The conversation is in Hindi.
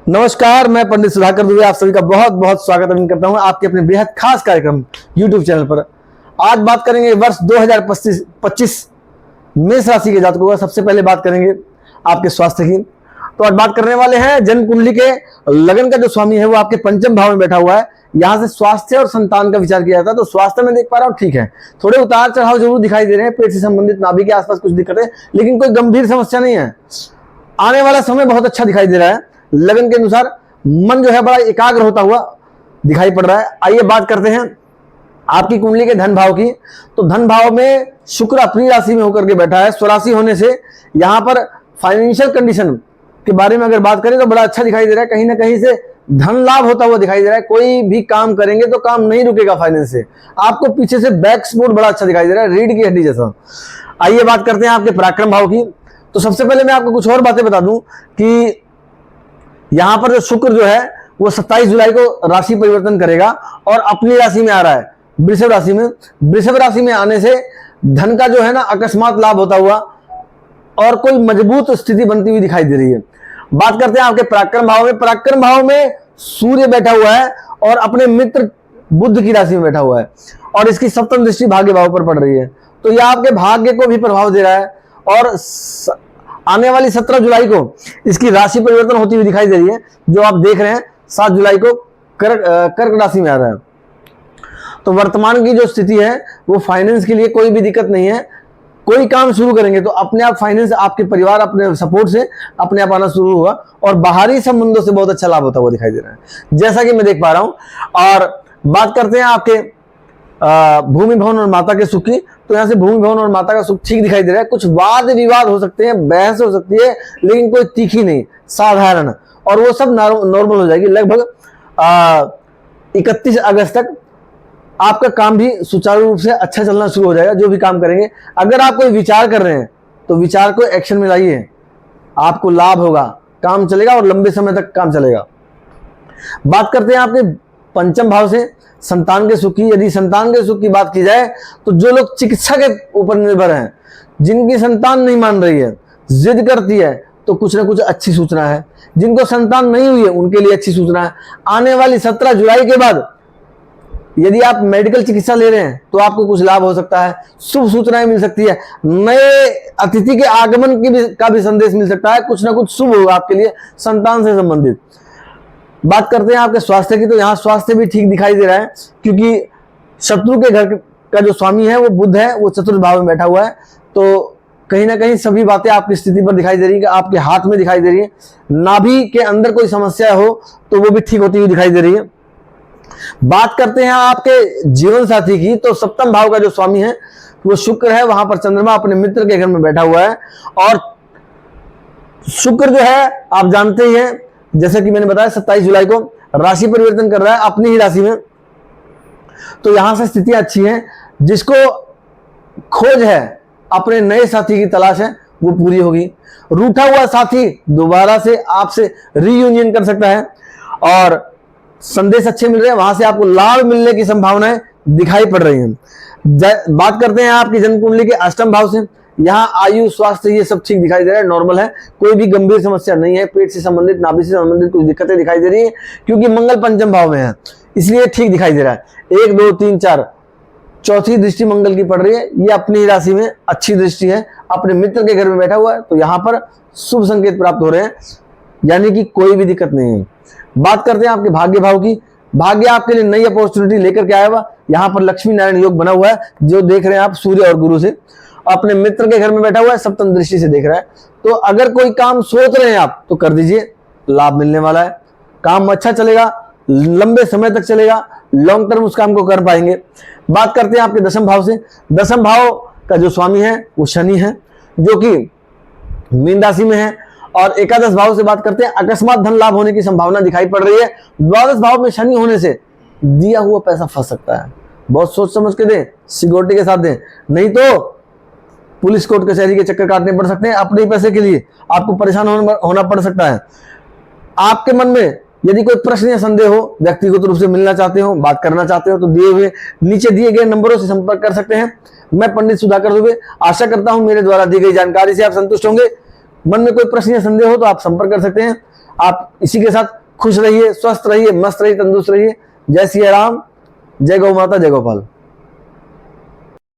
नमस्कार, मैं पंडित सुधाकर दुबे आप सभी का बहुत बहुत स्वागत करता हूं आपके अपने बेहद खास कार्यक्रम YouTube चैनल पर। आज बात करेंगे वर्ष 2025 मेष राशि के जातकों का। सबसे पहले बात करेंगे आपके स्वास्थ्य की। तो आज बात करने वाले हैं जन्म कुंडली के लगन का जो स्वामी है वो आपके पंचम भाव में बैठा हुआ है। यहां से स्वास्थ्य और संतान का विचार किया जाता है। तो स्वास्थ्य में देख पा रहा हूं ठीक है, थोड़े उतार चढ़ाव जरूर दिखाई दे रहे हैं, पेट से संबंधित नाभि के आसपास कुछ दिक्कतें, लेकिन कोई गंभीर समस्या नहीं है। आने वाला समय बहुत अच्छा दिखाई दे रहा है। लगन के अनुसार मन जो है बड़ा एकाग्र होता हुआ दिखाई पड़ रहा है। आइए बात करते हैं आपकी कुंडली के धन भाव की। तो धन भाव में शुक्र अपनी राशि में होकर के बैठा है, स्वराशि होने से यहां पर फाइनेंशियल कंडीशन के बारे में अगर बात करें तो बड़ा अच्छा दिखाई दे रहा है। कहीं ना कहीं से धन लाभ होता हुआ दिखाई दे रहा है। कोई भी काम करेंगे तो काम नहीं रुकेगा फाइनेंस से। आपको पीछे से बैक सपोर्ट बड़ा अच्छा दिखाई दे रहा है, रीढ़ की हड्डी जैसा। आइए बात करते हैं आपके पराक्रम भाव की। तो सबसे पहले मैं आपको कुछ और बातें बता दूं कि यहां पर जो शुक्र जो है वो 27 जुलाई को राशि परिवर्तन करेगा और अपनी राशि में आ रहा है, वृषभ राशि में। वृषभ राशि में आने से धन का जो है ना अकस्मात लाभ होता हुआ और कोई मजबूत स्थिति बनती हुई दिखाई दे रही है। बात करते हैं आपके पराक्रम भाव में। पराक्रम भाव में सूर्य बैठा हुआ है और अपने मित्र बुध की राशि में बैठा हुआ है और इसकी सप्तम दृष्टि भाग्य भाव पर पड़ रही है। तो यह आपके भाग्य को भी प्रभाव दे रहा है और आने वाली 17 जुलाई को इसकी राशि परिवर्तन होती हुई दिखाई दे रही है। जो आप देख रहे हैं 7 जुलाई को कर्क राशि में आ रहा है। तो वर्तमान की जो स्थिति है वो फाइनेंस के लिए कोई भी दिक्कत नहीं है। कोई काम शुरू करेंगे तो अपने आप फाइनेंस आपके परिवार अपने सपोर्ट से अपने आप आना शुरू होगा और बाहरी संबंधों से बहुत अच्छा लाभ होता हुआ दिखाई दे रहा है, जैसा कि मैं देख पा रहा हूं। और बात करते हैं आपके भूमि भवन और माता के सुख की। तो यहां से भूमि भवन और माता का सुख ठीक दिखाई दे रहा है। कुछ वाद विवाद हो सकते हैं, बहस हो सकती है, लेकिन कोई तीखी नहीं, साधारण, और वो सब नॉर्मल हो जाएगी। लगभग 31 अगस्त तक आपका काम भी सुचारू रूप से अच्छा चलना शुरू हो जाएगा। जो भी काम करेंगे, अगर आप कोई विचार कर रहे हैं तो विचार को एक्शन में लाइए, आपको लाभ होगा, काम चलेगा और लंबे समय तक काम चलेगा। बात करते हैं आपके पंचम भाव से संतान के सुख की। यदि संतान के सुख की बात की जाए तो जो लोग चिकित्सा के ऊपर निर्भर हैं, जिनकी संतान नहीं मान रही है, जिद करती है, तो कुछ ना कुछ अच्छी सूचना है। जिनको संतान नहीं हुई है उनके लिए अच्छी सूचना है। आने वाली 17 जुलाई के बाद यदि आप मेडिकल चिकित्सा ले रहे हैं तो आपको कुछ लाभ हो सकता है, शुभ सूचनाएं मिल सकती है, नए अतिथि के आगमन का भी संदेश मिल सकता है। कुछ ना कुछ शुभ होगा आपके लिए संतान से संबंधित। बात करते हैं आपके स्वास्थ्य की। तो यहाँ स्वास्थ्य भी ठीक दिखाई दे रहा है, क्योंकि शत्रु के घर का जो स्वामी है वो बुध है, वो चतुर्थ भाव में बैठा हुआ है। तो कहीं ना कहीं सभी बातें आपकी स्थिति पर दिखाई दे रही है, आपके हाथ में दिखाई दे रही है। नाभि के अंदर कोई समस्या हो तो वो भी ठीक होती हुई दिखाई दे रही है। बात करते हैं आपके जीवन साथी की। तो सप्तम भाव का जो स्वामी है वो शुक्र है, वहां पर चंद्रमा अपने मित्र के घर में बैठा हुआ है। और शुक्र जो है आप जानते ही हैं, जैसे कि मैंने बताया 27 जुलाई को राशि परिवर्तन कर रहा है अपनी ही राशि में। तो यहां से स्थितियां अच्छी हैं। जिसको खोज है, अपने नए साथी की तलाश है, वो पूरी होगी। रूठा हुआ साथी दोबारा से आपसे रीयूनियन कर सकता है और संदेश अच्छे मिल रहे हैं, वहां से आपको लाभ मिलने की संभावनाएं दिखाई पड़ रही हैं। बात करते हैं आपकी जन्म कुंडली के अष्टम भाव से। यहाँ आयु, स्वास्थ्य, ये सब ठीक दिखाई दे रहा है, नॉर्मल है, कोई भी गंभीर समस्या नहीं है। पेट से संबंधित, नाभि से संबंधित कुछ दिक्कतें दिखाई दे रही है, क्योंकि मंगल पंचम भाव में है, इसलिए ठीक दिखाई दे रहा है। 1 2 3 4 चौथी दृष्टि मंगल की पड़ रही है। ये अपनी राशि में अच्छी दृष्टि है, अपने मित्र के घर में बैठा हुआ है। तो यहाँ पर शुभ संकेत प्राप्त हो रहे हैं, यानी कि कोई भी दिक्कत नहीं है। बात करते हैं आपके भाग्य भाव की। भाग्य आपके लिए नई अपॉर्चुनिटी लेकर के आया हुआ। यहाँ पर लक्ष्मी नारायण योग बना हुआ है, जो देख रहे हैं आप सूर्य और गुरु से, अपने मित्र के घर में बैठा हुआ है, सप्तम दृष्टि से देख रहा है। तो अगर कोई काम सोच रहे हैं आप तो कर दीजिए, लाभ मिलने वाला है, काम अच्छा चलेगा, लंबे समय तक चलेगा, लॉन्ग टर्म उस काम को कर पाएंगे। बात करते हैं आपके दशम भाव से। दशम भाव का जो स्वामी है वो शनि है, जो कि मीन राशि में है। और एकादश भाव से बात करते हैं, अकस्मात धन लाभ होने की संभावना दिखाई पड़ रही है। द्वादश भाव में शनि होने से दिया हुआ पैसा फंस सकता है। बहुत सोच समझ के दें, सिक्योरिटी के साथ दें, नहीं तो पुलिस कोर्ट कचहरी के चक्कर काटने पड़ सकते हैं। अपने पैसे के लिए आपको परेशान होना पड़ सकता है। आपके मन में यदि कोई प्रश्न या संदेह हो, व्यक्तिगत रूप से मिलना चाहते हो, बात करना चाहते हो, तो नीचे दिए गए नंबरों से संपर्क कर सकते हैं। मैं पंडित सुधाकर दुबे आशा करता हूं मेरे द्वारा दी गई जानकारी से आप संतुष्ट होंगे। मन में कोई प्रश्न या संदेह हो तो आप संपर्क कर सकते हैं। आप इसी के साथ खुश रहिए, स्वस्थ रहिए, मस्त रहिए, तंदुरुस्त रहिए। जय सिया राम, जय गौ माता, जय गोपाल।